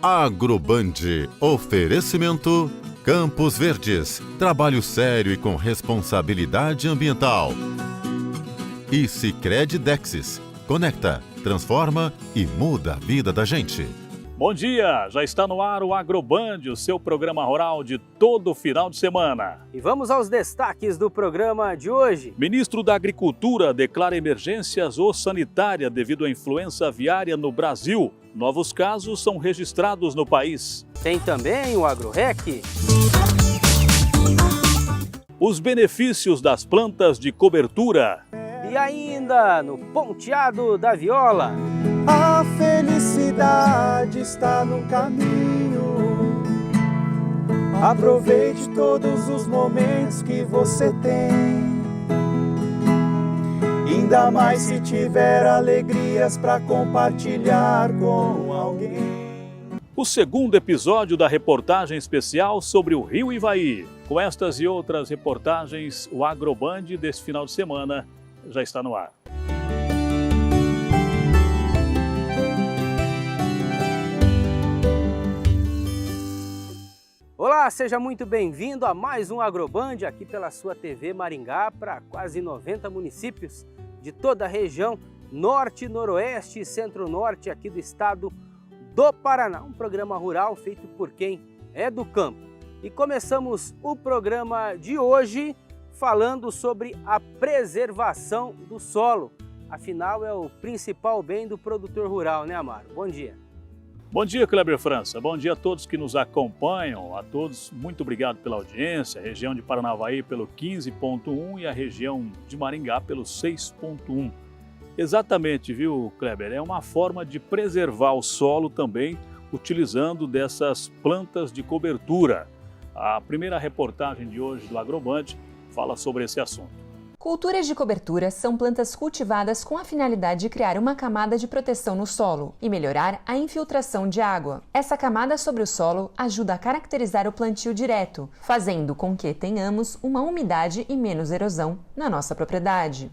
Agroband. Oferecimento Campos Verdes. Trabalho sério e com responsabilidade ambiental. E Sicredi Dexis. Conecta, transforma e muda a vida da gente. Bom dia, já está no ar o Agroband, o seu programa rural de todo final de semana. E vamos aos destaques do programa de hoje. Ministro da Agricultura declara emergência zoossanitária devido à influenza aviária no Brasil. Novos casos são registrados no país. Tem também o AgroRec. Os benefícios das plantas de cobertura. E ainda no ponteado da viola. A felicidade está no caminho. Aproveite todos os momentos que você tem. Ainda mais se tiver alegrias para compartilhar com alguém. O segundo episódio da reportagem especial sobre o Rio Ivaí. Com estas e outras reportagens, o Agroband desse final de semana já está no ar. Olá, seja muito bem-vindo a mais um Agroband aqui pela sua TV Maringá para quase 90 municípios de toda a região norte, noroeste e centro-norte aqui do estado do Paraná. Um programa rural feito por quem é do campo. E começamos o programa de hoje falando sobre a preservação do solo. Afinal, é o principal bem do produtor rural, né, Amaro? Bom dia. Bom dia, Kleber França. Bom dia a todos que nos acompanham. A todos, muito obrigado pela audiência. A região de Paranavaí pelo 15.1 e a região de Maringá pelo 6.1. Exatamente, viu, Kleber? É uma forma de preservar o solo também, utilizando dessas plantas de cobertura. A primeira reportagem de hoje do Agroband fala sobre esse assunto. Culturas de cobertura são plantas cultivadas com a finalidade de criar uma camada de proteção no solo e melhorar a infiltração de água. Essa camada sobre o solo ajuda a caracterizar o plantio direto, fazendo com que tenhamos uma umidade e menos erosão na nossa propriedade.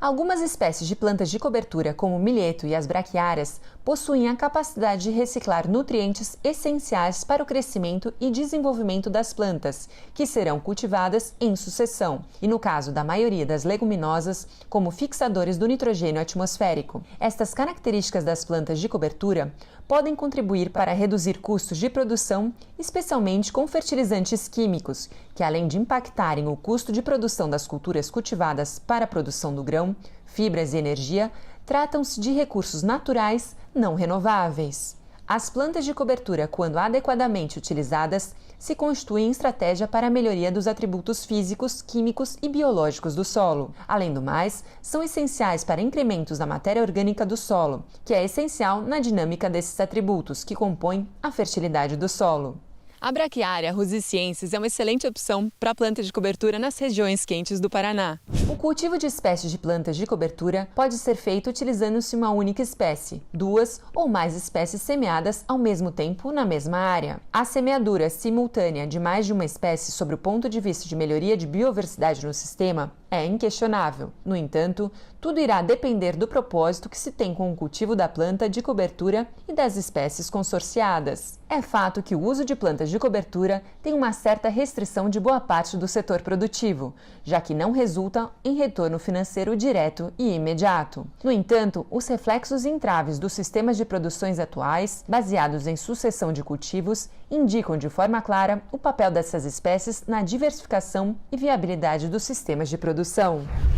Algumas espécies de plantas de cobertura, como o milheto e as braquiárias, possuem a capacidade de reciclar nutrientes essenciais para o crescimento e desenvolvimento das plantas, que serão cultivadas em sucessão, e no caso da maioria das leguminosas, como fixadores do nitrogênio atmosférico. Estas características das plantas de cobertura podem contribuir para reduzir custos de produção, especialmente com fertilizantes químicos, que além de impactarem o custo de produção das culturas cultivadas para a produção do grão, fibras e energia, tratam-se de recursos naturais não renováveis. As plantas de cobertura, quando adequadamente utilizadas, se constituem estratégia para a melhoria dos atributos físicos, químicos e biológicos do solo. Além do mais, são essenciais para incrementos da matéria orgânica do solo, que é essencial na dinâmica desses atributos que compõem a fertilidade do solo. A braquiária rusiciensis é uma excelente opção para planta de cobertura nas regiões quentes do Paraná. O cultivo de espécies de plantas de cobertura pode ser feito utilizando-se uma única espécie, duas ou mais espécies semeadas ao mesmo tempo na mesma área. A semeadura simultânea de mais de uma espécie sob o ponto de vista de melhoria de biodiversidade no sistema é inquestionável. No entanto, tudo irá depender do propósito que se tem com o cultivo da planta de cobertura e das espécies consorciadas. É fato que o uso de plantas de cobertura tem uma certa restrição de boa parte do setor produtivo, já que não resulta em retorno financeiro direto e imediato. No entanto, os reflexos e entraves dos sistemas de produções atuais, baseados em sucessão de cultivos, indicam de forma clara o papel dessas espécies na diversificação e viabilidade dos sistemas de produção.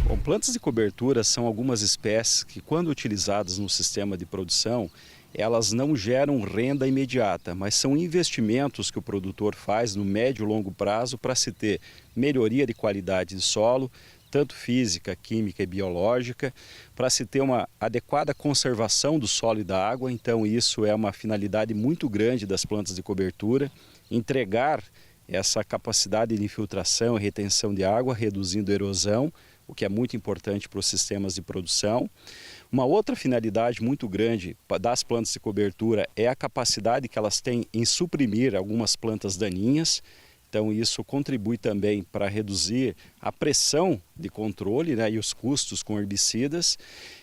Bom, plantas de cobertura são algumas espécies que, quando utilizadas no sistema de produção, elas não geram renda imediata, mas são investimentos que o produtor faz no médio e longo prazo para se ter melhoria de qualidade de solo, tanto física, química e biológica, para se ter uma adequada conservação do solo e da água. Então isso é uma finalidade muito grande das plantas de cobertura, entregar essa capacidade de infiltração e retenção de água, reduzindo a erosão, o que é muito importante para os sistemas de produção. Uma outra finalidade muito grande das plantas de cobertura é a capacidade que elas têm em suprimir algumas plantas daninhas. Então isso contribui também para reduzir a pressão de controle, né, e os custos com herbicidas.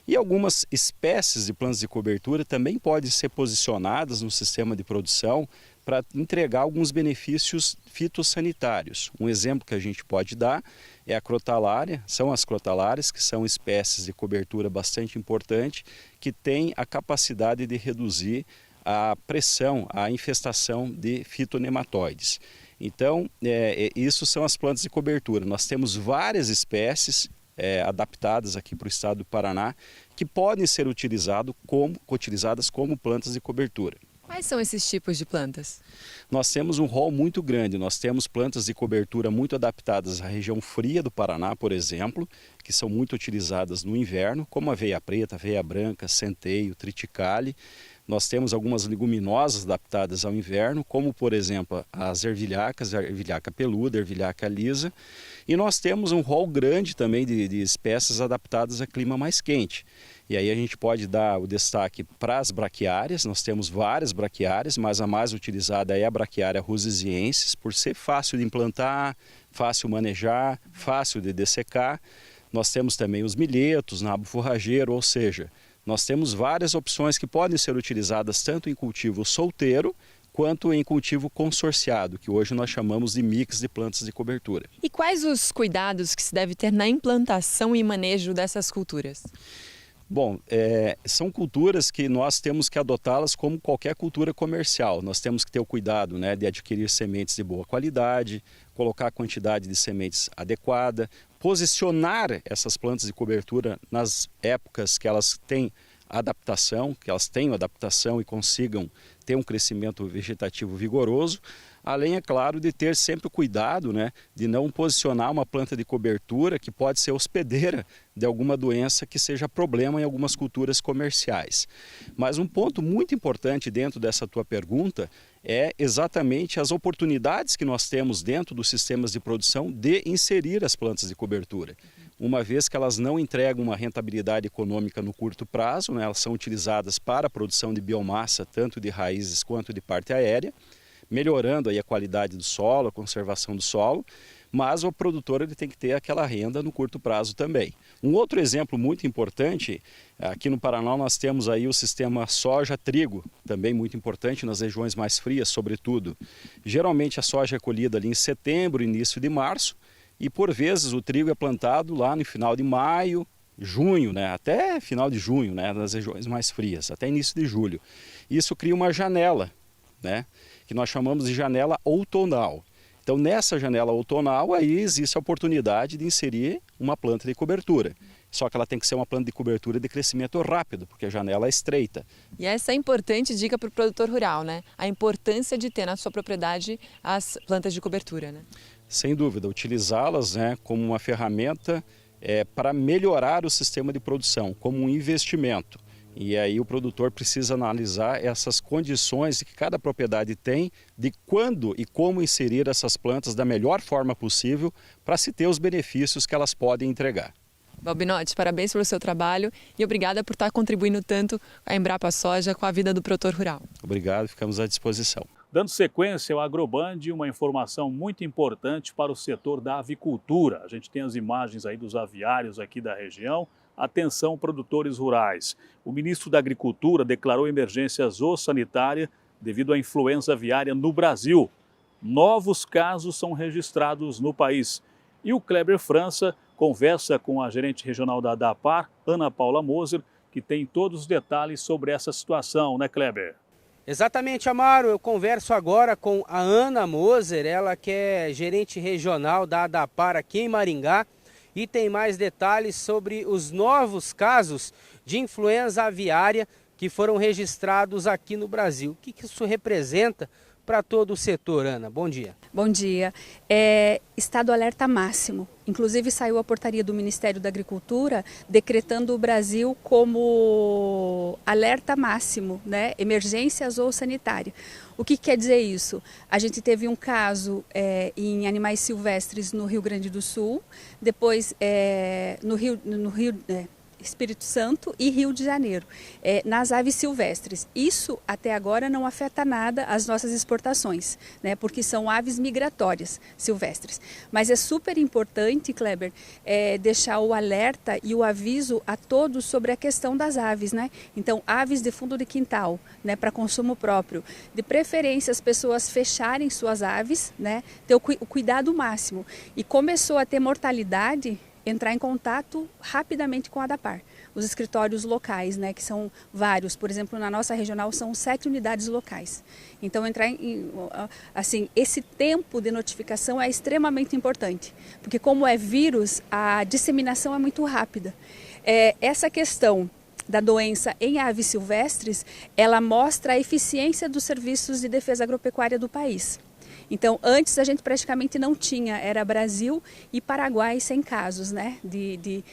E algumas espécies de plantas de cobertura também podem ser posicionadas no sistema de produção para entregar alguns benefícios fitossanitários. Um exemplo que a gente pode dar é a crotalária, são as crotalárias, que são espécies de cobertura bastante importante, que têm a capacidade de reduzir a pressão, a infestação de fitonematóides. Então, isso são as plantas de cobertura. Nós temos várias espécies adaptadas aqui para o estado do Paraná que podem ser utilizadas como plantas de cobertura. Quais são esses tipos de plantas? Nós temos um rol muito grande, nós temos plantas de cobertura muito adaptadas à região fria do Paraná, por exemplo, que são muito utilizadas no inverno, como a aveia preta, aveia branca, centeio, triticale. Nós temos algumas leguminosas adaptadas ao inverno, como por exemplo as ervilhacas, a ervilhaca peluda, a ervilhaca lisa. E nós temos um rol grande também de espécies adaptadas a clima mais quente. E aí a gente pode dar o destaque para as braquiárias, nós temos várias braquiárias, mas a mais utilizada é a braquiária rusesiensis, por ser fácil de implantar, fácil manejar, fácil de dessecar. Nós temos também os milhetos, nabo forrageiro, ou seja, nós temos várias opções que podem ser utilizadas tanto em cultivo solteiro quanto em cultivo consorciado, que hoje nós chamamos de mix de plantas de cobertura. E quais os cuidados que se deve ter na implantação e manejo dessas culturas? Bom, são culturas que nós temos que adotá-las como qualquer cultura comercial. Nós temos que ter o cuidado, né, de adquirir sementes de boa qualidade, colocar a quantidade de sementes adequada, posicionar essas plantas de cobertura nas épocas que elas têm adaptação, que elas tenham adaptação e consigam ter um crescimento vegetativo vigoroso, além, é claro, de ter sempre o cuidado, né, de não posicionar uma planta de cobertura que pode ser hospedeira de alguma doença que seja problema em algumas culturas comerciais. Mas um ponto muito importante dentro dessa tua pergunta é exatamente as oportunidades que nós temos dentro dos sistemas de produção de inserir as plantas de cobertura. Uma vez que elas não entregam uma rentabilidade econômica no curto prazo, né, elas são utilizadas para a produção de biomassa, tanto de raízes quanto de parte aérea, melhorando aí a qualidade do solo, a conservação do solo, mas o produtor ele tem que ter aquela renda no curto prazo também. Um outro exemplo muito importante, aqui no Paraná nós temos aí o sistema soja-trigo, também muito importante nas regiões mais frias, sobretudo. Geralmente a soja é colhida ali em setembro, início de março, e por vezes o trigo é plantado lá no final de maio, junho, né, até final de junho, né, nas regiões mais frias, até início de julho. Isso cria uma janela, né, que nós chamamos de janela outonal. Então nessa janela outonal aí existe a oportunidade de inserir uma planta de cobertura. Só que ela tem que ser uma planta de cobertura de crescimento rápido, porque a janela é estreita. E essa é a importante dica para o produtor rural, né? A importância de ter na sua propriedade as plantas de cobertura, né? Sem dúvida, utilizá-las, né, como uma ferramenta para melhorar o sistema de produção, como um investimento. E aí o produtor precisa analisar essas condições que cada propriedade tem de quando e como inserir essas plantas da melhor forma possível para se ter os benefícios que elas podem entregar. Balbinotti, parabéns pelo seu trabalho e obrigada por estar contribuindo tanto a Embrapa Soja com a vida do produtor rural. Obrigado, ficamos à disposição. Dando sequência ao Agroband, uma informação muito importante para o setor da avicultura. A gente tem as imagens aí dos aviários aqui da região. Atenção, produtores rurais. O ministro da Agricultura declarou emergência zoossanitária devido à influenza aviária no Brasil. Novos casos são registrados no país. E o Kleber França conversa com a gerente regional da ADAPAR, Ana Paula Moser, que tem todos os detalhes sobre essa situação, né, Kleber? Exatamente, Amaro. Eu converso agora com a Ana Moser, ela que é gerente regional da ADAPAR aqui em Maringá, e tem mais detalhes sobre os novos casos de influenza aviária que foram registrados aqui no Brasil. O que isso representa para todo o setor, Ana? Bom dia. Bom dia. Estado alerta máximo. Inclusive saiu a portaria do Ministério da Agricultura decretando o Brasil como alerta máximo, né? Emergência zoossanitária. O que quer dizer isso? A gente teve um caso em animais silvestres no Rio Grande do Sul, depois Espírito Santo e Rio de Janeiro, nas aves silvestres. Isso até agora não afeta nada as nossas exportações, né, porque são aves migratórias silvestres. Mas é super importante, Kleber, deixar o alerta e o aviso a todos sobre a questão das aves, né? Então, aves de fundo de quintal, né, para consumo próprio. De preferência, as pessoas fecharem suas aves, né, ter o cuidado máximo. E começou a ter mortalidade, entrar em contato rapidamente com a ADAPAR, os escritórios locais, né, que são vários. Por exemplo, na nossa regional são 7 unidades locais. Então, assim, esse tempo de notificação é extremamente importante, porque como é vírus, a disseminação é muito rápida. Essa questão da doença em aves silvestres, ela mostra a eficiência dos serviços de defesa agropecuária do país. Então, antes a gente praticamente não tinha, era Brasil e Paraguai sem casos, né, de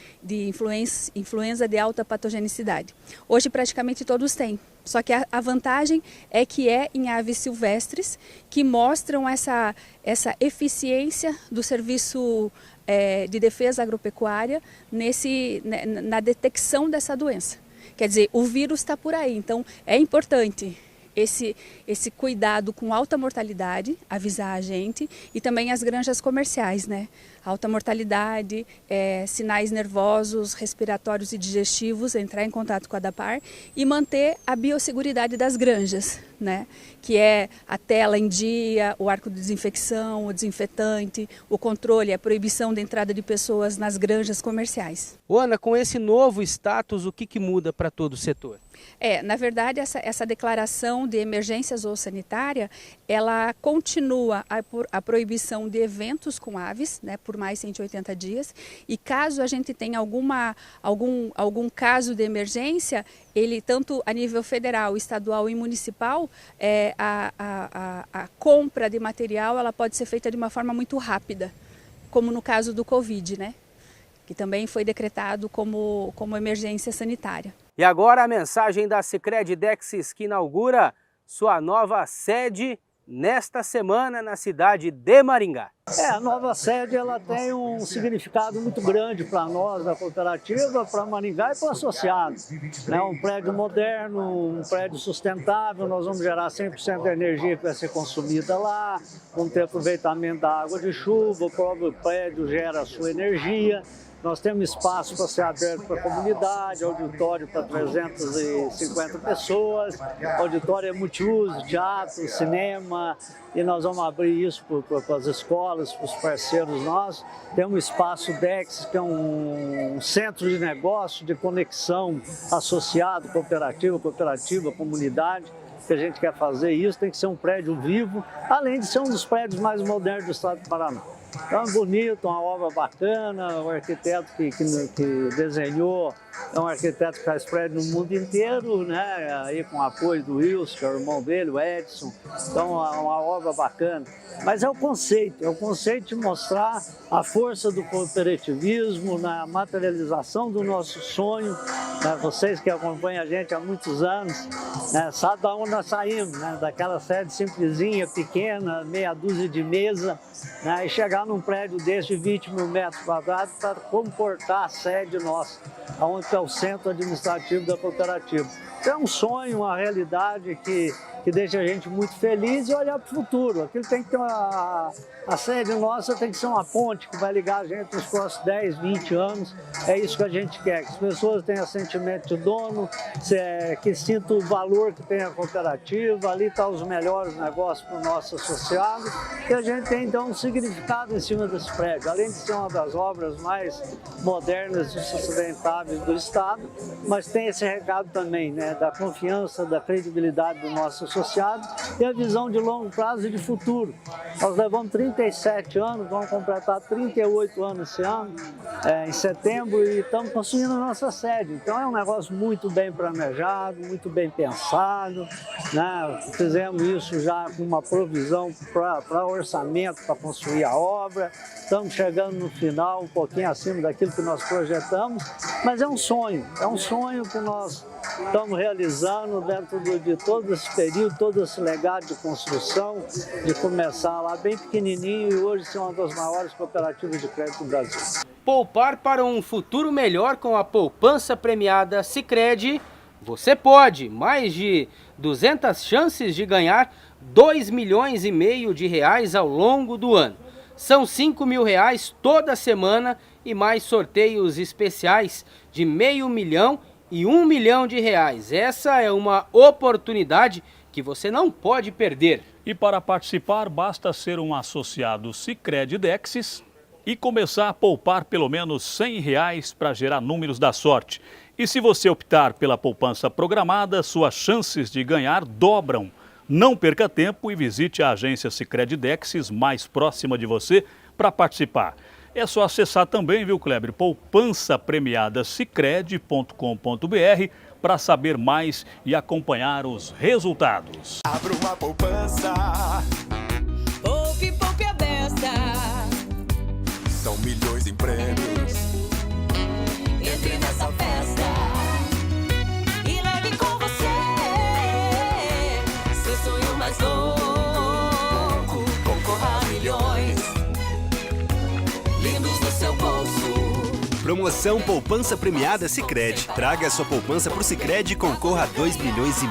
influenza de alta patogenicidade. Hoje praticamente todos têm, só que a vantagem é que em aves silvestres que mostram essa eficiência do serviço de defesa agropecuária na detecção dessa doença. Quer dizer, o vírus está por aí, então é importante esse cuidado com alta mortalidade, avisar a gente, e também as granjas comerciais, né? Alta mortalidade, sinais nervosos, respiratórios e digestivos, entrar em contato com a ADAPAR e manter a biosseguridade das granjas, né? Que é a tela em dia, o arco de desinfecção, o desinfetante, o controle, a proibição de entrada de pessoas nas granjas comerciais. Ana, com esse novo status, o que muda para todo o setor? Na verdade, essa declaração de emergência zoosanitária, ela continua a proibição de eventos com aves, né, por mais 180 dias, e caso a gente tenha algum caso de emergência, ele tanto a nível federal, estadual e municipal, a compra de material ela pode ser feita de uma forma muito rápida, como no caso do Covid, né, que também foi decretado como emergência sanitária. E agora a mensagem da Sicredi Dexis, que inaugura sua nova sede nesta semana na cidade de Maringá. A nova sede ela tem um significado muito grande para nós da cooperativa, para Maringá e para o associado. É um prédio moderno, um prédio sustentável, nós vamos gerar 100% da energia que vai ser consumida lá, vamos ter aproveitamento da água de chuva, o próprio prédio gera a sua energia. Nós temos espaço para ser aberto para a comunidade, auditório para 350 pessoas, auditório é multiuso, teatro, cinema, e nós vamos abrir isso para as escolas, para os parceiros nossos. Temos um espaço Dexis, que é um centro de negócio, de conexão associado, cooperativa, comunidade, que a gente quer fazer isso, tem que ser um prédio vivo, além de ser um dos prédios mais modernos do estado do Paraná. Então é bonito, uma obra bacana, o arquiteto que desenhou é um arquiteto que faz prédio no mundo inteiro, né? Aí com o apoio do Wilson, que é o irmão dele, o Edson, então é uma obra bacana. Mas é o conceito de mostrar a força do cooperativismo na materialização do nosso sonho, né? Vocês que acompanham a gente há muitos anos, né? Sabe de onde nós saímos, né? Daquela sede simplesinha, pequena, meia dúzia de mesa, né? E chegar num prédio desse de 20 mil metros quadrados para comportar a sede nossa, onde é o centro administrativo da cooperativa. É um sonho, uma realidade que deixa a gente muito feliz e olhar para o futuro. Aquilo tem que ter a sede nossa tem que ser uma ponte que vai ligar a gente nos próximos 10, 20 anos. É isso que a gente quer, que as pessoas tenham sentimento de dono, que sintam o valor que tem a cooperativa, ali estão os melhores negócios para o nosso associado, e a gente tem então um significado em cima desse prédio, além de ser uma das obras mais modernas e sustentáveis do Estado, mas tem esse recado também, né, da confiança, da credibilidade do nosso associado e a visão de longo prazo e de futuro. Nós levamos 37 anos, vamos completar 38 anos esse ano, em setembro, e estamos construindo a nossa sede. Então é um negócio muito bem planejado, muito bem pensado, né? Fizemos isso já com uma provisão para orçamento, para construir a obra. Estamos chegando no final, um pouquinho acima daquilo que nós projetamos, mas é um sonho que nós estamos realizando dentro de todo esse período, todo esse legado de construção, de começar lá bem pequenininho e hoje ser uma das maiores cooperativas de crédito do Brasil. poupar para um futuro melhor com a poupança premiada Sicredi? Você pode! Mais de 200 chances de ganhar 2,5 milhões de reais ao longo do ano. São 5 mil reais toda semana e mais sorteios especiais de R$500 mil e R$1 milhão de reais. Essa é uma oportunidade que você não pode perder. E para participar, basta ser um associado Sicredi Dexis e começar a poupar pelo menos R$100 para gerar números da sorte. E se você optar pela poupança programada, suas chances de ganhar dobram. Não perca tempo e visite a agência Sicredi Dexis mais próxima de você para participar. É só acessar também, viu, Kleber, poupançapremiadasicredi.com.br para saber mais e acompanhar os resultados. Abra uma poupança. Poupe, poupe a beça. São milhões em prêmios. Entre nessa festa e leve com você seu sonho mais louco. Concorra a milhões lindos no seu bolso. Promoção Poupança Premiada Sicredi. Traga sua poupança para o Sicredi e concorra a 2,5 milhões em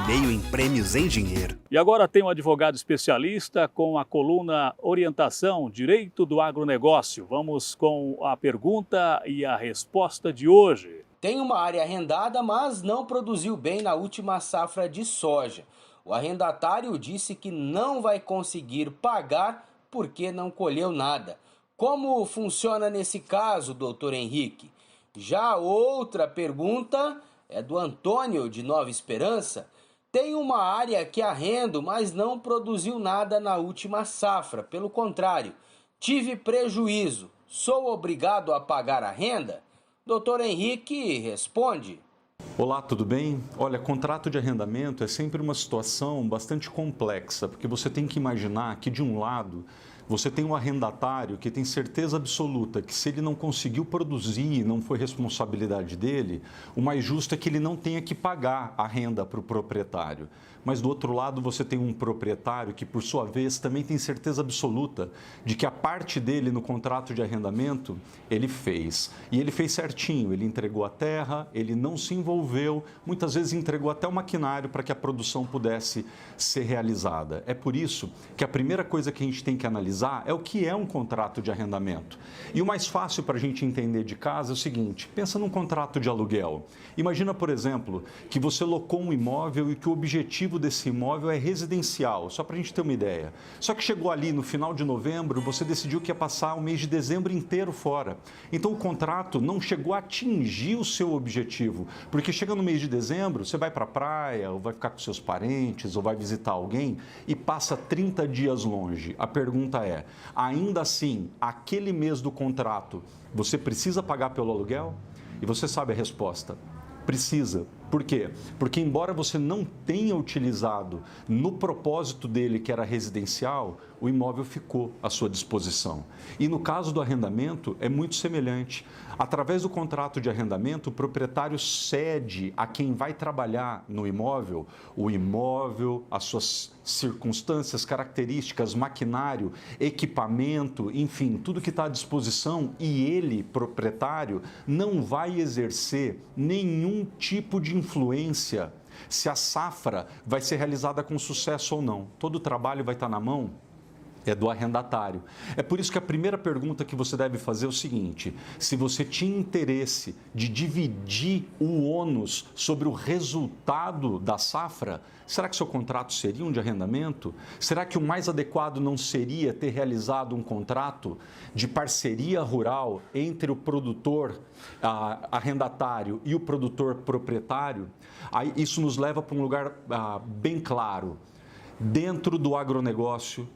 prêmios em dinheiro. E agora tem um advogado especialista com a coluna Orientação, Direito do Agronegócio. Vamos com a pergunta e a resposta de hoje. Tem uma área arrendada, mas não produziu bem na última safra de soja. O arrendatário disse que não vai conseguir pagar porque não colheu nada. Como funciona nesse caso, doutor Henrique? Já outra pergunta é do Antônio, de Nova Esperança. Tem uma área que arrendo, mas não produziu nada na última safra. Pelo contrário, tive prejuízo. Sou obrigado a pagar a renda? Doutor Henrique responde. Olá, tudo bem? Olha, contrato de arrendamento é sempre uma situação bastante complexa, porque você tem que imaginar que, de um lado, você tem um arrendatário que tem certeza absoluta que, se ele não conseguiu produzir, não foi responsabilidade dele, o mais justo é que ele não tenha que pagar a renda para o proprietário. Mas, do outro lado, você tem um proprietário que, por sua vez, também tem certeza absoluta de que a parte dele no contrato de arrendamento, ele fez. E ele fez certinho, ele entregou a terra, ele não se envolveu, muitas vezes entregou até o maquinário para que a produção pudesse ser realizada. É por isso que a primeira coisa que a gente tem que analisar é o que é um contrato de arrendamento. E o mais fácil para a gente entender de casa é o seguinte: pensa num contrato de aluguel. Imagina, por exemplo, que você locou um imóvel e que o objetivo desse imóvel é residencial, só para a gente ter uma ideia. Só que chegou ali no final de novembro, você decidiu que ia passar o mês de dezembro inteiro fora. Então o contrato não chegou a atingir o seu objetivo, porque chega no mês de dezembro, você vai para a praia, ou vai ficar com seus parentes, ou vai visitar alguém e passa 30 dias longe. A pergunta é, ainda assim, aquele mês do contrato, você precisa pagar pelo aluguel? E você sabe a resposta. Precisa. Por quê? Porque, embora você não tenha utilizado no propósito dele, que era residencial, o imóvel ficou à sua disposição. E no caso do arrendamento, é muito semelhante. Através do contrato de arrendamento, o proprietário cede a quem vai trabalhar no imóvel, o imóvel, as suas circunstâncias, características, maquinário, equipamento, enfim, tudo que está à disposição, e ele, proprietário, não vai exercer nenhum tipo de influência se a safra vai ser realizada com sucesso ou não. Todo o trabalho vai estar na mão é do arrendatário. É por isso que a primeira pergunta que você deve fazer é o seguinte: se você tinha interesse de dividir o ônus sobre o resultado da safra, será que seu contrato seria um de arrendamento? Será que o mais adequado não seria ter realizado um contrato de parceria rural entre o produtor arrendatário e o produtor proprietário? Aí, isso nos leva para um lugar bem claro. Dentro do agronegócio,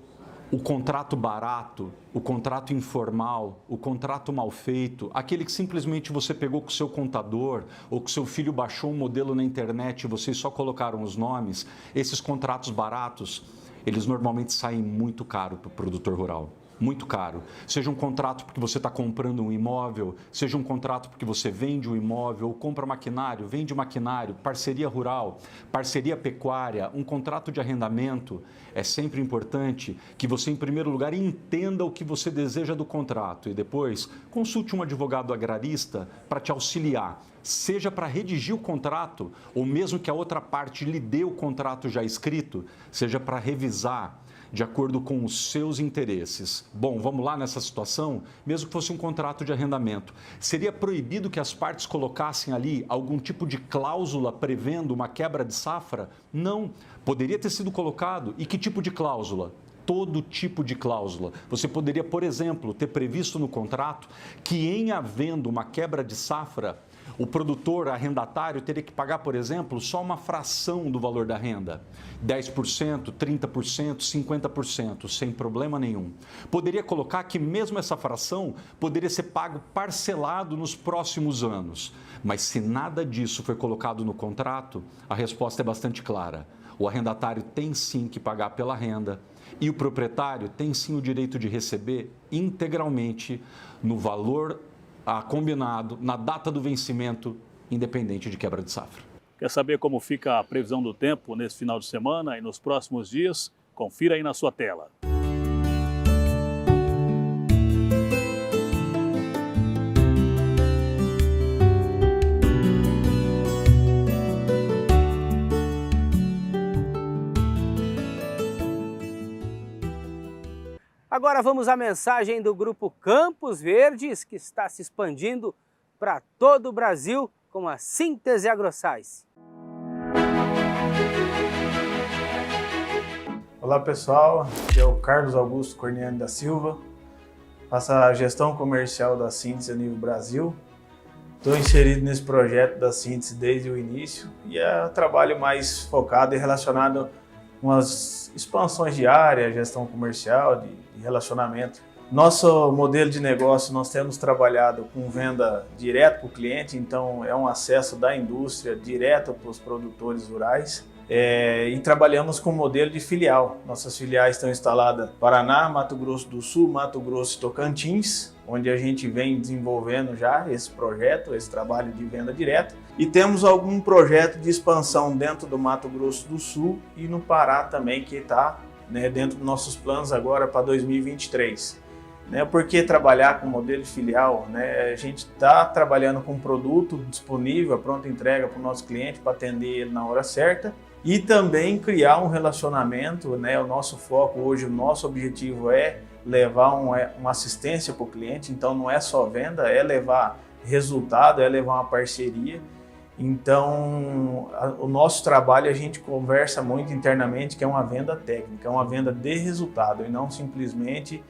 o contrato barato, o contrato informal, o contrato mal feito, aquele que simplesmente você pegou com o seu contador ou que seu filho baixou um modelo na internet e vocês só colocaram os nomes, esses contratos baratos, eles normalmente saem muito caro para o produtor rural. muito caro. Seja um contrato porque você está comprando um imóvel, seja um contrato porque você vende um imóvel, ou compra maquinário, vende maquinário, parceria rural, parceria pecuária, um contrato de arrendamento. É sempre importante que você, em primeiro lugar, entenda o que você deseja do contrato e depois consulte um advogado agrarista para te auxiliar. Seja para redigir o contrato, ou mesmo que a outra parte lhe dê o contrato já escrito, seja para revisar de acordo com os seus interesses. Bom, vamos lá nessa situação, mesmo que fosse um contrato de arrendamento. Seria proibido que as partes colocassem ali algum tipo de cláusula prevendo uma quebra de safra? Não. Poderia ter sido colocado. E que tipo de cláusula? Todo tipo de cláusula. Você poderia, por exemplo, ter previsto no contrato que, em havendo uma quebra de safra, o produtor arrendatário teria que pagar, por exemplo, só uma fração do valor da renda. 10%, 30%, 50%, sem problema nenhum. Poderia colocar que mesmo essa fração poderia ser pago parcelado nos próximos anos. Mas se nada disso foi colocado no contrato, a resposta é bastante clara. O arrendatário tem sim que pagar pela renda e o proprietário tem sim o direito de receber integralmente no valor combinado, na data do vencimento, independente de quebra de safra. Quer saber como fica a previsão do tempo nesse final de semana e nos próximos dias? Confira aí na sua tela. Agora vamos à mensagem do Grupo Campos Verdes, que está se expandindo para todo o Brasil com a Síntese AgroScience. Olá pessoal, aqui é o Carlos Augusto Corniani da Silva, faço a gestão comercial da Síntese a nível Brasil. Estou inserido nesse projeto da Síntese desde o início e é um trabalho mais focado e relacionado com as expansões de área, gestão comercial, de relacionamento. Nosso modelo de negócio, nós temos trabalhado com venda direto para o cliente, então é um acesso da indústria direto para os produtores rurais. E trabalhamos com modelo de filial. Nossas filiais estão instaladas em Paraná, Mato Grosso do Sul, Mato Grosso e Tocantins, onde a gente vem desenvolvendo já esse projeto, esse trabalho de venda direta. E temos algum projeto de expansão dentro do Mato Grosso do Sul e no Pará também, que está dentro dos nossos planos agora para 2023. Por que trabalhar com modelo de filial? A gente está trabalhando com um produto disponível, a pronta entrega para o nosso cliente para atender ele na hora certa e também criar um relacionamento. O nosso foco hoje, o nosso objetivo é levar uma assistência para o cliente, então não é só venda, é levar resultado, é levar uma parceria. Então, o nosso trabalho a gente conversa muito internamente que é uma venda técnica, é uma venda de resultado e não simplesmente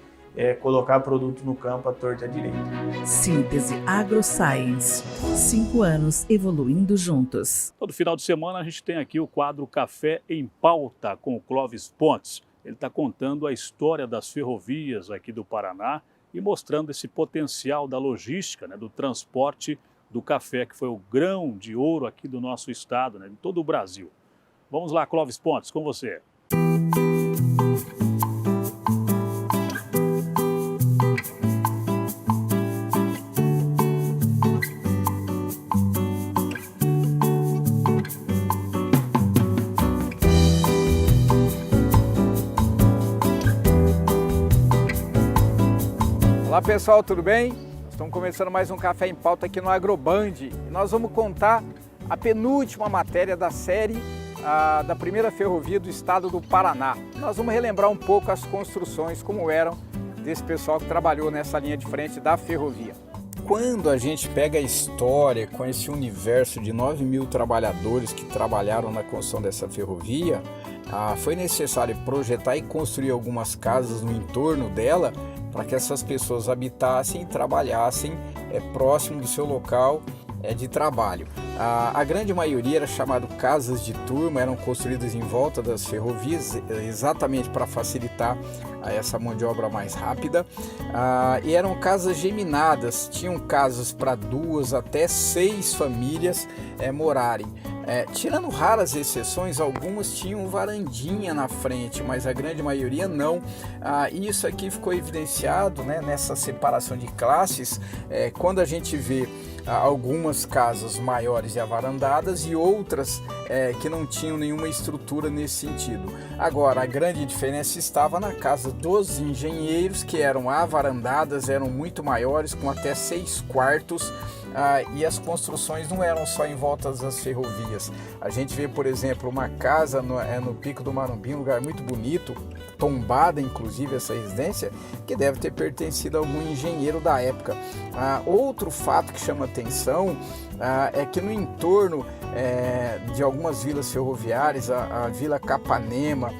colocar produto no campo à torta e à direita. Síntese AgroScience. 5 anos evoluindo juntos. Todo final de semana a gente tem aqui o quadro Café em Pauta com o Clóvis Pontes. Ele está contando a história das ferrovias aqui do Paraná e mostrando esse potencial da logística, do transporte do café, que foi o grão de ouro aqui do nosso estado, de todo o Brasil. Vamos lá, Clóvis Pontes, com você. Olá pessoal, tudo bem? Estamos começando mais um Café em Pauta aqui no Agroband e nós vamos contar a penúltima matéria da série da primeira ferrovia do estado do Paraná. Nós vamos relembrar um pouco as construções, como eram desse pessoal que trabalhou nessa linha de frente da ferrovia. Quando a gente pega a história com esse universo de 9.000 trabalhadores que trabalharam na construção dessa ferrovia, foi necessário projetar e construir algumas casas no entorno dela para que essas pessoas habitassem e trabalhassem próximo do seu local de trabalho. A grande maioria era chamado casas de turma, eram construídas em volta das ferrovias, exatamente para facilitar essa mão de obra mais rápida. E eram casas geminadas, tinham casas para 2 até 6 famílias morarem. Tirando raras exceções, algumas tinham varandinha na frente, mas a grande maioria não. E isso aqui ficou evidenciado, né, nessa separação de classes, quando a gente vê algumas casas maiores e avarandadas e outras que não tinham nenhuma estrutura nesse sentido. Agora, a grande diferença estava na casa dos engenheiros, que eram avarandadas, eram muito maiores, com até 6 quartos. E as construções não eram só em volta das ferrovias. A gente vê, por exemplo, uma casa no Pico do Marumbi, um lugar muito bonito, tombada inclusive essa residência, que deve ter pertencido a algum engenheiro da época. Outro fato que chama atenção é que no entorno de algumas vilas ferroviárias, a Vila Capanema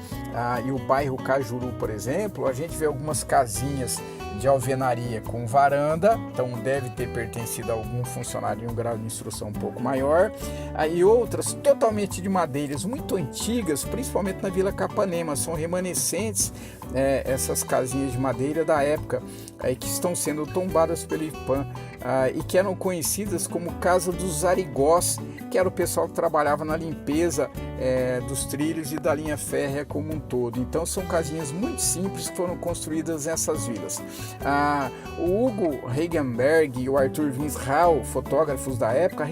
e o bairro Cajuru, por exemplo, a gente vê algumas casinhas de alvenaria com varanda, então deve ter pertencido a algum funcionário em um grau de instrução um pouco maior, e outras totalmente de madeiras muito antigas, principalmente na Vila Capanema, são remanescentes essas casinhas de madeira da época, que estão sendo tombadas pelo IPAM, e que eram conhecidas como Casa dos Arigós, que era o pessoal que trabalhava na limpeza dos trilhos e da linha férrea como um todo. Então são casinhas muito simples que foram construídas nessas vilas. O Hugo Regenberg e o Arthur Winsrau, fotógrafos da época,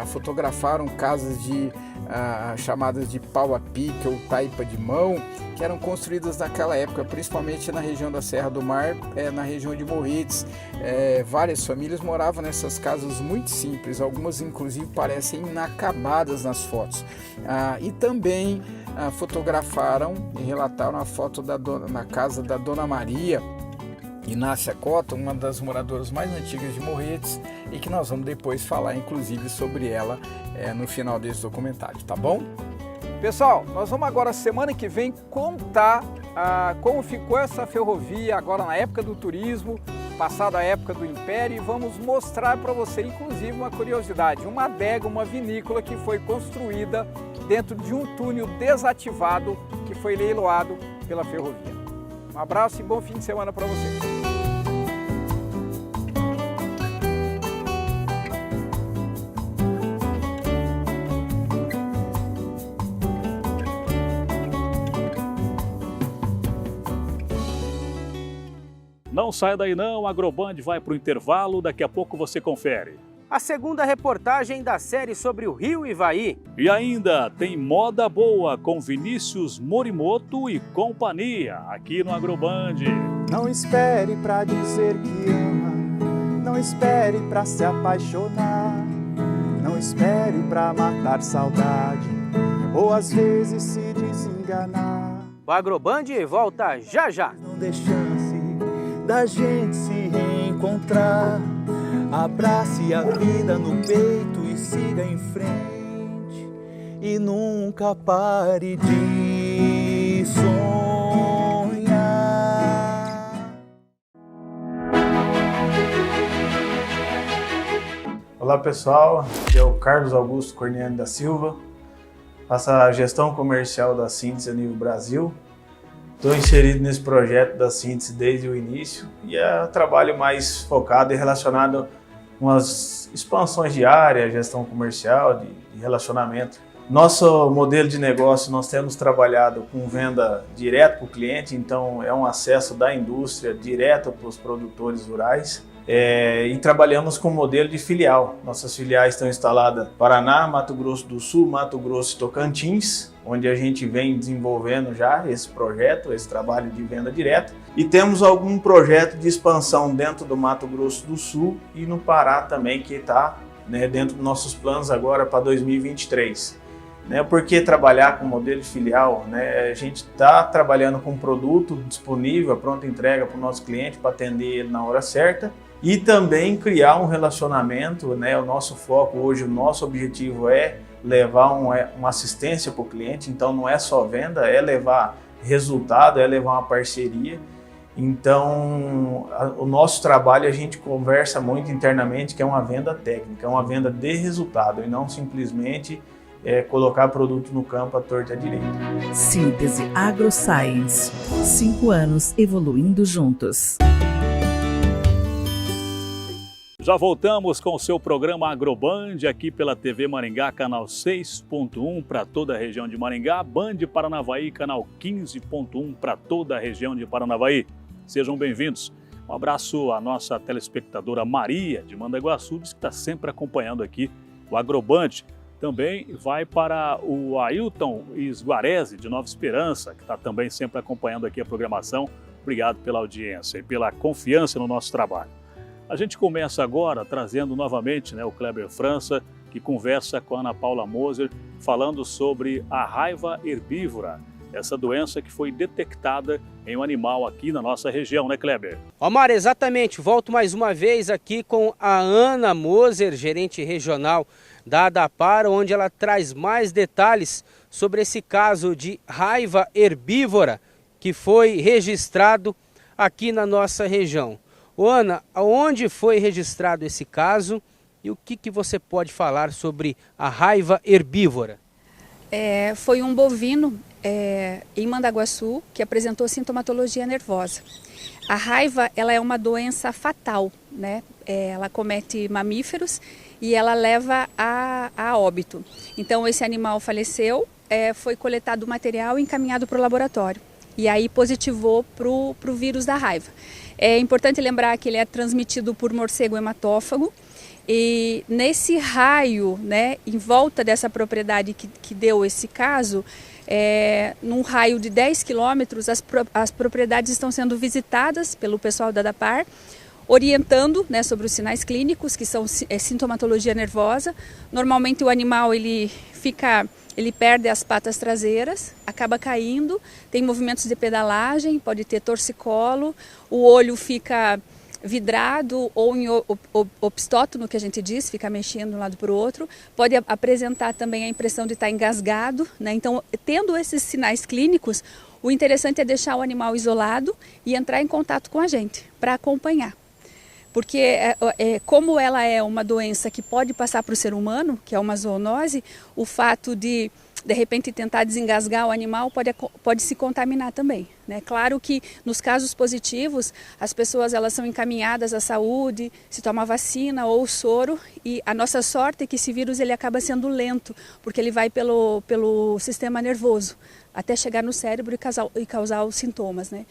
fotografaram casas chamadas de pau a pique ou taipa de mão, que eram construídas naquela época, principalmente na região da Serra do Mar, na região de Morretes. Várias famílias moravam nessas casas muito simples, algumas inclusive parecem inacabadas nas fotos. E também fotografaram e relataram a foto na casa da Dona Maria Inácia Cota, uma das moradoras mais antigas de Morretes, e que nós vamos depois falar inclusive sobre ela no final desse documentário, tá bom? Pessoal, nós vamos agora, semana que vem, contar como ficou essa ferrovia agora na época do turismo, passada a época do Império, e vamos mostrar para você, inclusive, uma curiosidade, uma adega, uma vinícola que foi construída dentro de um túnel desativado que foi leiloado pela ferrovia. Um abraço e bom fim de semana para você. Não saia daí não, a Agroband vai para o intervalo, daqui a pouco você confere. A segunda reportagem da série sobre o Rio Ivaí. E ainda tem moda boa com Vinícius Morimoto e companhia, aqui no Agroband. Não espere pra dizer que ama, não espere pra se apaixonar, não espere pra matar saudade, ou às vezes se desenganar. O Agroband volta já já. Não dê chance da gente se reencontrar. Abrace a vida no peito e siga em frente. E nunca pare de sonhar. Olá pessoal, aqui é o Carlos Augusto Corniani da Silva. Faço a gestão comercial da Síntese a nível Brasil. Estou inserido nesse projeto da Síntese desde o início e é um trabalho mais focado e relacionado com as expansões de área, gestão comercial, de relacionamento. Nosso modelo de negócio, nós temos trabalhado com venda direto para o cliente, então é um acesso da indústria direto para os produtores rurais. E trabalhamos com modelo de filial. Nossas filiais estão instaladas em Paraná, Mato Grosso do Sul, Mato Grosso e Tocantins, onde a gente vem desenvolvendo já esse projeto, esse trabalho de venda direta. E temos algum projeto de expansão dentro do Mato Grosso do Sul e no Pará também, que está dentro dos nossos planos agora para 2023. Por que trabalhar com modelo de filial? A gente está trabalhando com um produto disponível, a pronta entrega para o nosso cliente, para atender ele na hora certa. E também criar um relacionamento, o nosso foco hoje, o nosso objetivo é levar uma assistência para o cliente, então não é só venda, é levar resultado, é levar uma parceria. Então, o nosso trabalho a gente conversa muito internamente que é uma venda técnica, é uma venda de resultado e não simplesmente colocar produto no campo à torta e à direita. Síntese AgroScience. 5 anos evoluindo juntos. Já voltamos com o seu programa Agroband, aqui pela TV Maringá, canal 6.1 para toda a região de Maringá, Band Paranavaí, canal 15.1 para toda a região de Paranavaí. Sejam bem-vindos. Um abraço à nossa telespectadora Maria, de Mandaguaçu, que está sempre acompanhando aqui o Agroband. Também vai para o Ailton Isguarese, de Nova Esperança, que está também sempre acompanhando aqui a programação. Obrigado pela audiência e pela confiança no nosso trabalho. A gente começa agora trazendo novamente o Kleber França, que conversa com a Ana Paula Moser, falando sobre a raiva herbívora, essa doença que foi detectada em um animal aqui na nossa região, né, Kleber? Omar, exatamente. Volto mais uma vez aqui com a Ana Moser, gerente regional da ADAPAR, onde ela traz mais detalhes sobre esse caso de raiva herbívora que foi registrado aqui na nossa região. Ana, onde foi registrado esse caso e o que você pode falar sobre a raiva herbívora? Foi um bovino em Mandaguaçu que apresentou sintomatologia nervosa. A raiva ela é uma doença fatal, né? Ela comete mamíferos e ela leva a óbito. Então esse animal faleceu, foi coletado o material e encaminhado para o laboratório. E aí positivou para o vírus da raiva. É importante lembrar que ele é transmitido por morcego hematófago e nesse raio, né, em volta dessa propriedade que deu esse caso, num raio de 10 quilômetros, as propriedades estão sendo visitadas pelo pessoal da ADAPAR, orientando, né, sobre os sinais clínicos, que são sintomatologia nervosa. Normalmente o animal ele perde as patas traseiras, acaba caindo, tem movimentos de pedalagem, pode ter torcicolo, o olho fica vidrado ou em opstótono, que a gente diz, fica mexendo de um lado para o outro, pode apresentar também a impressão de estar engasgado, né? Então, tendo esses sinais clínicos, o interessante é deixar o animal isolado e entrar em contato com a gente para acompanhar. Porque como ela é uma doença que pode passar para o ser humano, que é uma zoonose, o fato de repente tentar desengasgar o animal pode se contaminar também, né? Claro que nos casos positivos as pessoas elas são encaminhadas à saúde, se toma vacina ou soro, e a nossa sorte é que esse vírus ele acaba sendo lento, porque ele vai pelo sistema nervoso até chegar no cérebro e causar os sintomas, né?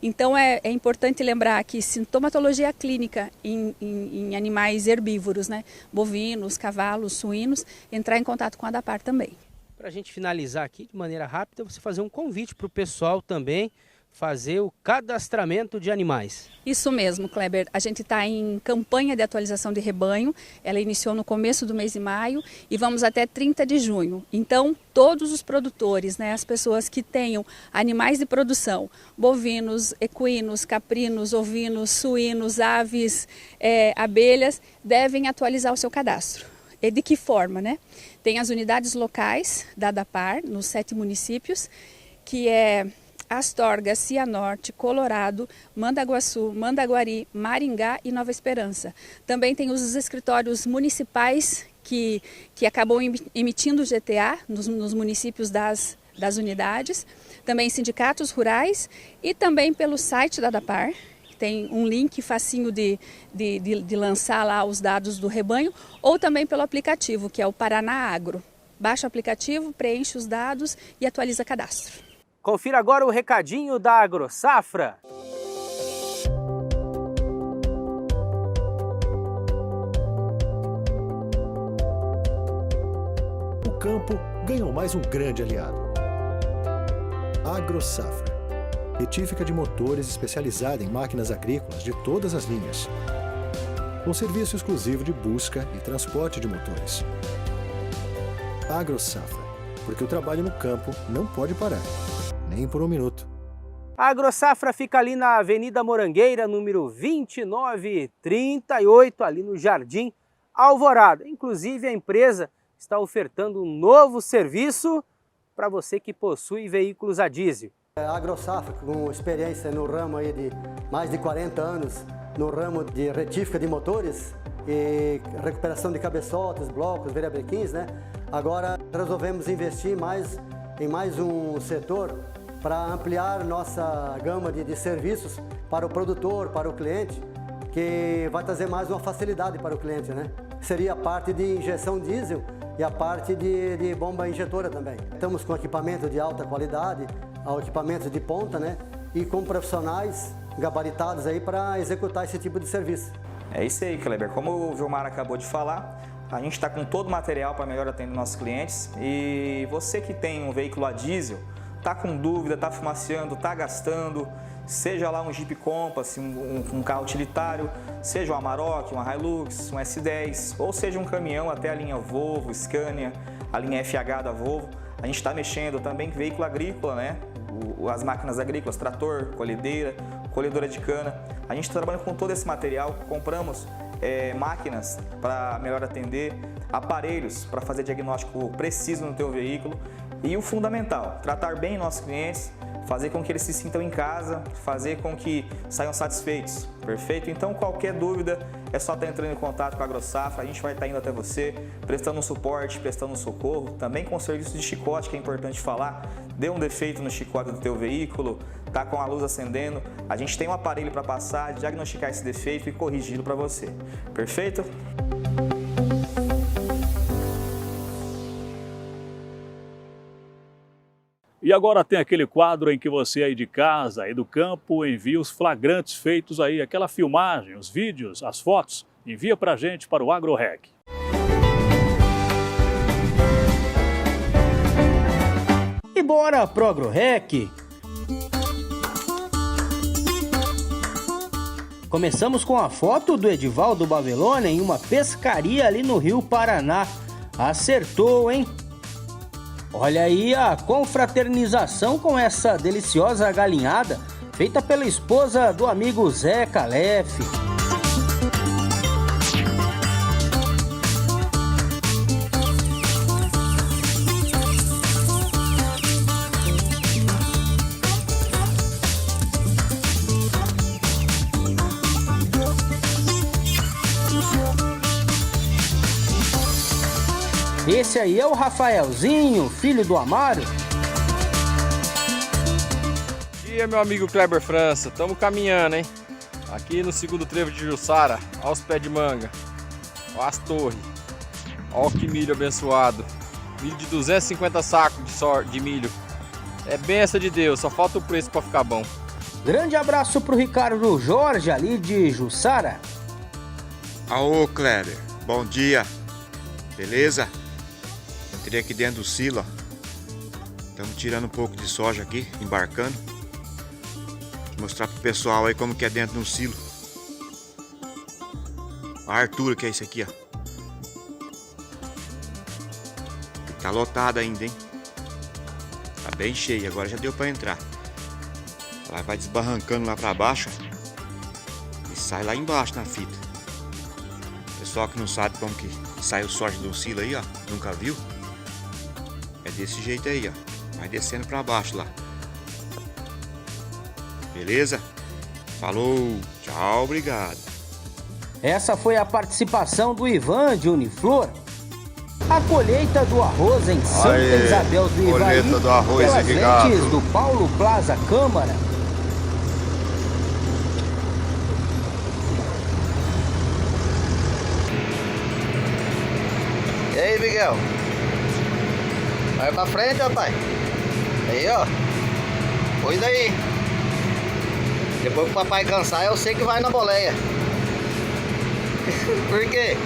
Então é importante lembrar que sintomatologia clínica em animais herbívoros, né, bovinos, cavalos, suínos, entrar em contato com a ADAPAR também. Para a gente finalizar aqui de maneira rápida, você fazer um convite para o pessoal também fazer o cadastramento de animais. Isso mesmo, Kleber. A gente está em campanha de atualização de rebanho. Ela iniciou no começo do mês de maio e vamos até 30 de junho. Então, todos os produtores, né, as pessoas que tenham animais de produção, bovinos, equinos, caprinos, ovinos, suínos, aves, abelhas, devem atualizar o seu cadastro. E de que forma, né? Tem as unidades locais da ADAPAR, nos 7 municípios, que é Astorga, Cianorte, Colorado, Mandaguaçu, Mandaguari, Maringá e Nova Esperança. Também tem os escritórios municipais que acabam emitindo o GTA nos municípios das unidades. Também sindicatos rurais e também pelo site da ADAPAR. Tem um link facinho de lançar lá os dados do rebanho, ou também pelo aplicativo, que é o Paraná Agro. Baixa o aplicativo, preenche os dados e atualiza cadastro. Confira agora o recadinho da AgroSafra. O campo ganhou mais um grande aliado. AgroSafra, retífica de motores especializada em máquinas agrícolas de todas as linhas, com serviço exclusivo de busca e transporte de motores. AgroSafra, porque o trabalho no campo não pode parar, nem por um minuto. A AgroSafra fica ali na Avenida Morangueira, número 2938, ali no Jardim Alvorada. Inclusive, a empresa está ofertando um novo serviço para você que possui veículos a diesel. A AgroSafra, com experiência no ramo aí de mais de 40 anos, no ramo de retífica de motores e recuperação de cabeçotes, blocos, variabrequins, né? Agora resolvemos investir em mais um setor para ampliar nossa gama de serviços para o produtor, para o cliente, que vai trazer mais uma facilidade para o cliente, né? Seria a parte de injeção diesel e a parte de bomba injetora também. Estamos com equipamento de alta qualidade, equipamentos de ponta, né? E com profissionais gabaritados aí para executar esse tipo de serviço. É isso aí, Kleber. Como o Vilmar acabou de falar, a gente está com todo o material para melhor atender nossos clientes. E você que tem um veículo a diesel, está com dúvida, está fumaciando, está gastando, seja lá um Jeep Compass, um carro utilitário, seja um Amarok, um Hilux, um S10, ou seja um caminhão até a linha Volvo, Scania, a linha FH da Volvo. A gente está mexendo também com veículo agrícola, né? As máquinas agrícolas, trator, colhedeira, colhedora de cana. A gente está trabalhando com todo esse material, compramos máquinas para melhor atender, aparelhos para fazer diagnóstico preciso no teu veículo e o fundamental, tratar bem nossos clientes, fazer com que eles se sintam em casa, fazer com que saiam satisfeitos, perfeito? Então qualquer dúvida é só estar entrando em contato com a AgroSafra, a gente vai estar indo até você, prestando um suporte, prestando um socorro, também com o serviço de chicote, que é importante falar, deu um defeito no chicote do teu veículo, tá com a luz acendendo, a gente tem um aparelho para passar, diagnosticar esse defeito e corrigi-lo para você, perfeito? E agora tem aquele quadro em que você aí de casa, aí do campo, envia os flagrantes feitos aí, aquela filmagem, os vídeos, as fotos, envia pra gente para o AgroRec. E bora pro AgroRec! Começamos com a foto do Edivaldo Bavelônia em uma pescaria ali no Rio Paraná. Acertou, hein? Olha aí a confraternização com essa deliciosa galinhada feita pela esposa do amigo Zé Calef. Esse aí é o Rafaelzinho, filho do Amário. Bom dia, meu amigo Kleber França. Estamos caminhando, hein? Aqui no segundo trevo de Jussara. Olha os pés de manga. Olha as torres. Olha que milho abençoado. Milho de 250 sacos de milho. É benção de Deus, só falta o preço para ficar bom. Grande abraço pro Ricardo Jorge ali de Jussara. Aô, Kleber. Bom dia. Beleza? Entrei aqui dentro do silo, estamos tirando um pouco de soja aqui, embarcando. Vou mostrar pro pessoal aí como que é dentro de um silo. A altura que é isso aqui, ó. Tá lotado ainda, hein? Tá bem cheio, agora já deu pra entrar. Ela vai desbarrancando lá pra baixo e sai lá embaixo na fita. Pessoal que não sabe como que sai o soja do silo aí, ó, nunca viu? É desse jeito aí, ó. Vai descendo pra baixo lá. Beleza? Falou, tchau, obrigado. Essa foi a participação do Ivan de Uniflor. A colheita do arroz em Santa Isabel do Ivaí, do arroz pelas lentes do Paulo Plaza Câmara. E aí, Miguel? Vai pra frente, rapaz. Aí, ó. Cuida aí. Depois que o papai cansar, eu sei que vai na boleia. Por quê?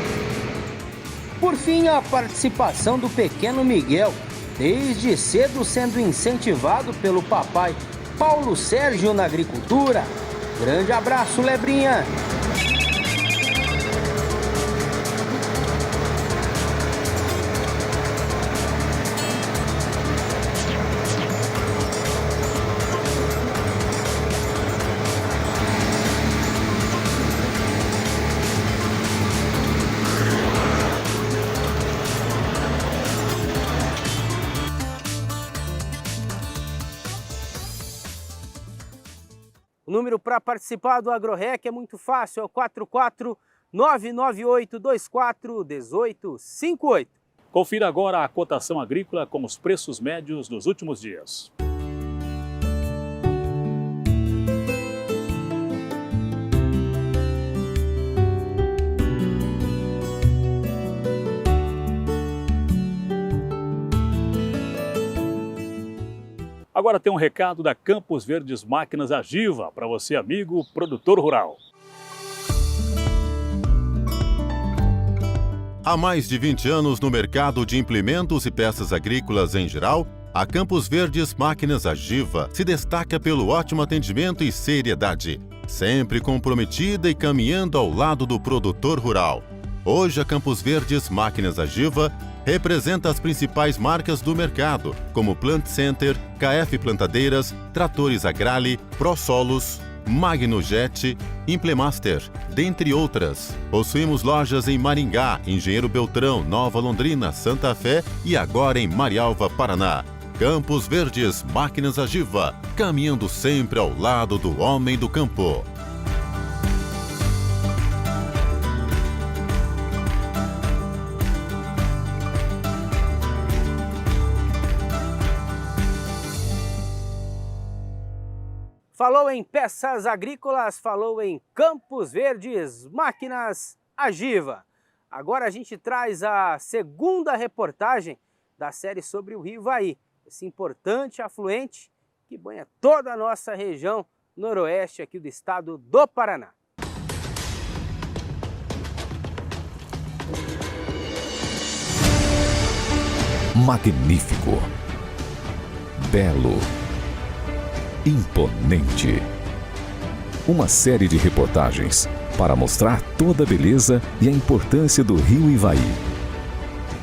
Por fim, a participação do pequeno Miguel, desde cedo sendo incentivado pelo papai Paulo Sérgio na agricultura. Grande abraço, Lebrinha! O número para participar do AgroRec é muito fácil, é o 44998241858. Confira agora a cotação agrícola com os preços médios dos últimos dias. Agora tem um recado da Campos Verdes Máquinas Agiva para você, amigo produtor rural. Há mais de 20 anos no mercado de implementos e peças agrícolas em geral, a Campos Verdes Máquinas Agiva se destaca pelo ótimo atendimento e seriedade, sempre comprometida e caminhando ao lado do produtor rural. Hoje, a Campos Verdes Máquinas Agiva representa as principais marcas do mercado, como Plant Center, KF Plantadeiras, Tratores Agrale, ProSolos, Magnojet, Implemaster, dentre outras. Possuímos lojas em Maringá, Engenheiro Beltrão, Nova Londrina, Santa Fé e agora em Marialva, Paraná. Campos Verdes Máquinas Agiva, caminhando sempre ao lado do homem do campo. Falou em peças agrícolas, falou em Campos Verdes Máquinas Agiva. Agora a gente traz a segunda reportagem da série sobre o Rio Ivaí, esse importante afluente que banha toda a nossa região noroeste aqui do estado do Paraná. Magnífico, belo, imponente. Uma série de reportagens para mostrar toda a beleza e a importância do Rio Ivaí.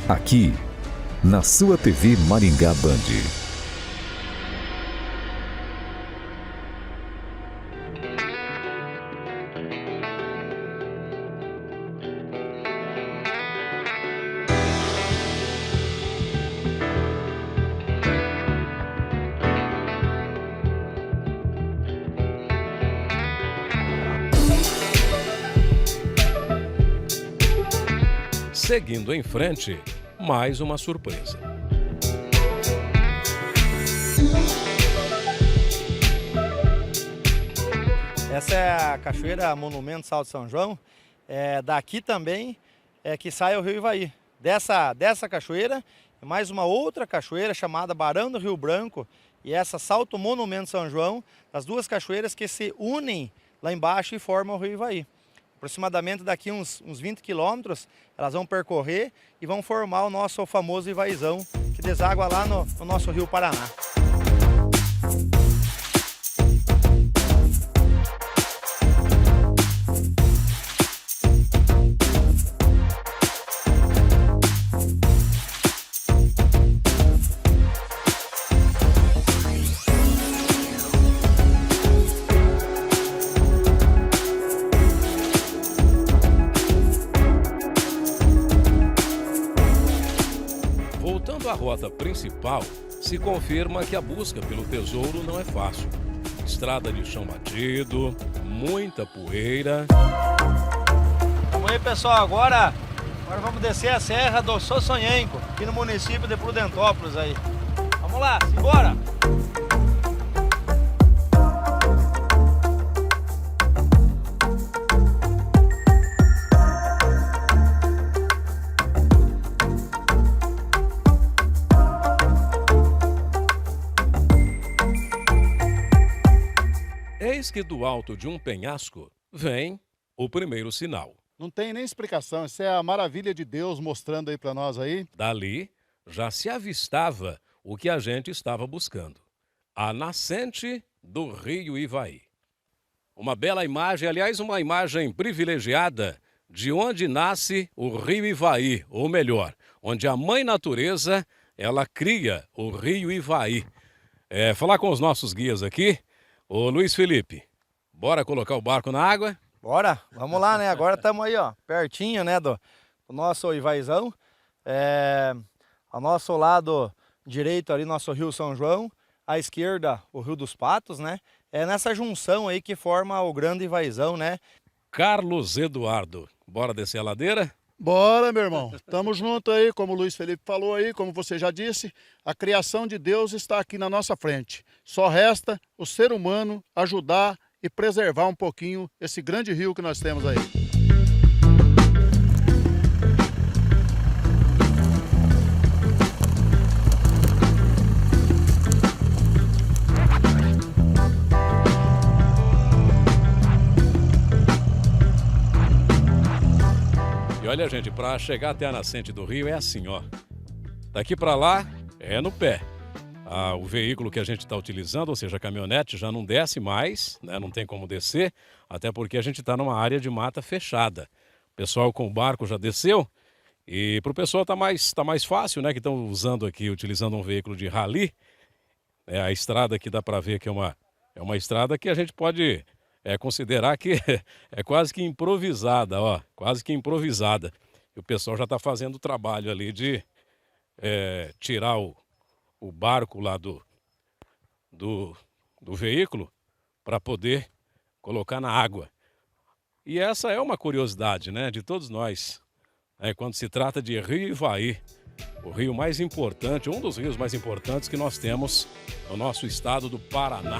Aqui, na sua TV Maringá Band. Seguindo em frente, mais uma surpresa. Essa é a Cachoeira Monumento Salto São João. Daqui também é que sai o Rio Ivaí. Dessa cachoeira, mais uma outra cachoeira chamada Barão do Rio Branco. E essa Salto Monumento São João, as duas cachoeiras que se unem lá embaixo e formam o Rio Ivaí. Aproximadamente daqui uns 20 quilômetros, elas vão percorrer e vão formar o nosso famoso Ivaizão, que deságua lá no nosso Rio Paraná. A rota principal, se confirma que a busca pelo tesouro não é fácil. Estrada de chão batido, muita poeira. Vamos aí, pessoal, agora vamos descer a Serra do Sossonhenco, aqui no município de Prudentópolis aí. Vamos lá, simbora! Eis que do alto de um penhasco vem o primeiro sinal. Não tem nem explicação, isso é a maravilha de Deus mostrando aí para nós aí. Dali já se avistava o que a gente estava buscando. A nascente do Rio Ivaí. Uma bela imagem, aliás, uma imagem privilegiada de onde nasce o Rio Ivaí, ou melhor, onde a Mãe Natureza, ela cria o Rio Ivaí. Falar com os nossos guias aqui. Ô Luiz Felipe, bora colocar o barco na água? Bora, vamos lá, né? Agora estamos aí, ó, pertinho, né, do nosso Ivaizão. Ao nosso lado direito ali, nosso Rio São João. À esquerda, o Rio dos Patos, né? É nessa junção aí que forma o grande Ivaizão, né? Carlos Eduardo, bora descer a ladeira? Bora, meu irmão. Tamo junto aí, como o Luiz Felipe falou aí, como você já disse, a criação de Deus está aqui na nossa frente. Só resta o ser humano ajudar e preservar um pouquinho esse grande rio que nós temos aí. olha, gente, para chegar até a nascente do rio é assim, ó. Daqui para lá é no pé. O veículo que a gente está utilizando, ou seja, a caminhonete, já não desce mais, né? Não tem como descer, até porque a gente está numa área de mata fechada. O pessoal com o barco já desceu e para o pessoal tá mais fácil, né? Que estão usando aqui, utilizando um veículo de rally. A estrada aqui dá para ver que é uma estrada que a gente pode considerar que é quase que improvisada, ó, quase que improvisada. E o pessoal já está fazendo o trabalho ali de tirar o barco lá do veículo para poder colocar na água. E essa é uma curiosidade, né, de todos nós, quando se trata de Rio Ivaí, o rio mais importante, um dos rios mais importantes que nós temos no nosso estado do Paraná.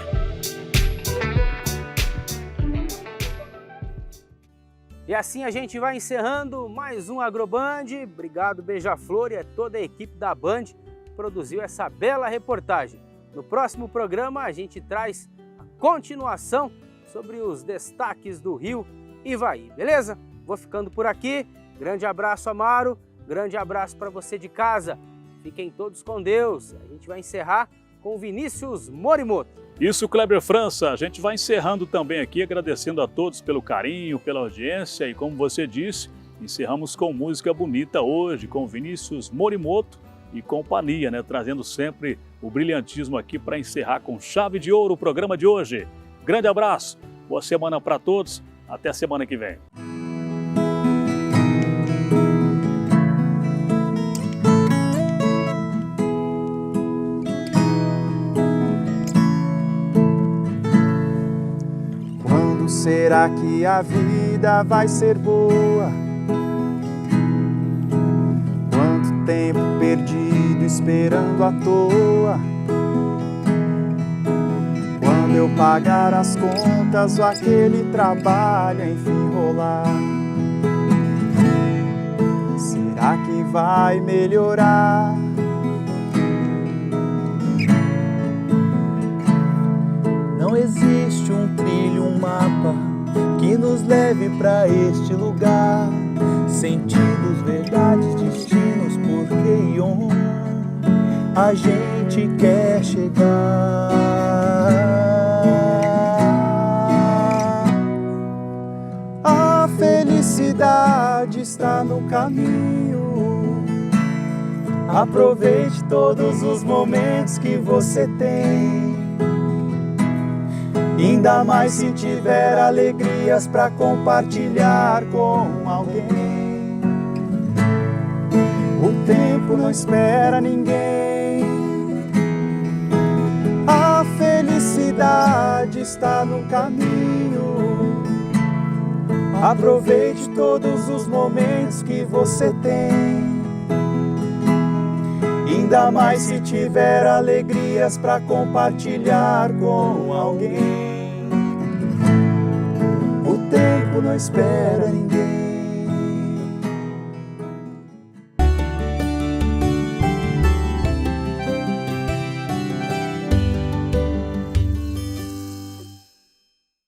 E assim a gente vai encerrando mais um Agroband. Obrigado, Beija-Flor, e a toda a equipe da Band que produziu essa bela reportagem. No próximo programa a gente traz a continuação sobre os destaques do Rio Ivaí, beleza? Vou ficando por aqui. Grande abraço, Amaro. Grande abraço para você de casa. Fiquem todos com Deus. A gente vai encerrar com Vinícius Morimoto. Isso, Kleber França. A gente vai encerrando também aqui, agradecendo a todos pelo carinho, pela audiência. E como você disse, encerramos com música bonita hoje, com Vinícius Morimoto e companhia, né? Trazendo sempre o brilhantismo aqui para encerrar com chave de ouro o programa de hoje. Grande abraço, boa semana para todos. Até a semana que vem. Será que a vida vai ser boa? Quanto tempo perdido esperando à toa? Quando eu pagar as contas ou aquele trabalho enfim rolar, será que vai melhorar? Não existe um trilho, um mapa que nos leve para este lugar. Sentidos, verdades, destinos, porquê e onde a gente quer chegar. A felicidade está no caminho. Aproveite todos os momentos que você tem. Ainda mais se tiver alegrias para compartilhar com alguém. O tempo não espera ninguém. A felicidade está no caminho. Aproveite todos os momentos que você tem. Ainda mais se tiver alegrias para compartilhar com alguém. O tempo não espera ninguém.